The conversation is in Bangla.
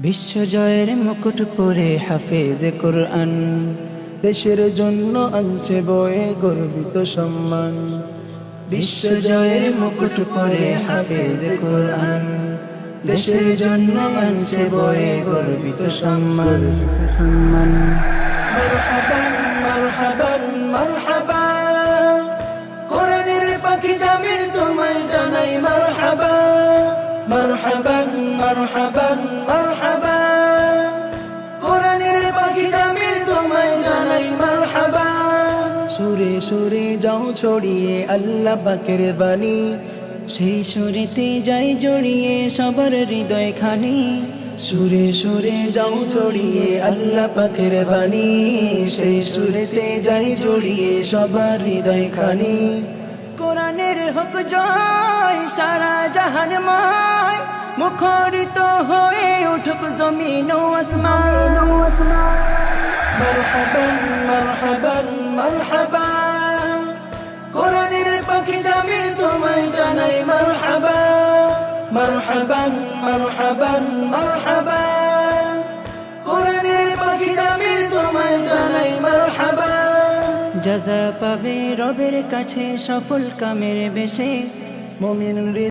বিশ্বজয়ের মুকুট পরে হাফেজ কুরআন, দেশের জন্য আনছে বয়ে গর্বিত সম্মান। বিশ্বজয়ের মুকুট পরে হাফেজ কুরআন, দেশের জন্য আনছে বয়ে গর্বিত সম্মান। মারহাবান মারহাবান মারহাবা, কোরআনের পাখি জামিল তোমায় জানাই মারহাবা। মারহাবান মারহাবান মারহাবা, কোরআনের পাখি জামিল তোমায় জানাই মারহাবা। সুরে সুরে যাও ছড়িয়ে আল্লাহ পাকের বাণী, সেই সুরেতে যাই জড়িয়ে সবার হৃদয় খানি। সুরে সুরে যাও ছড়িয়ে আল্লাহ পাকের বাণী, সেই সুরেতে যাই জড়িয়ে সবার হৃদয় খানি। কোরআনের হক জয় সারা জাহানময়, মুখরিত হয়ে উঠুক জমিন ও আসমান। মারহাবান মারহাবান মারহাবা, কোরআনের পাখি জামিল তোমায় জানাই মারহাবা। মারহাবান মারহাবান মারহাবা, কোরআনের পাখি জামিল তোমায় জানাই মারহাবা। জাযা পাবে রবের কাছে সফল কামের বেশে, মুমিন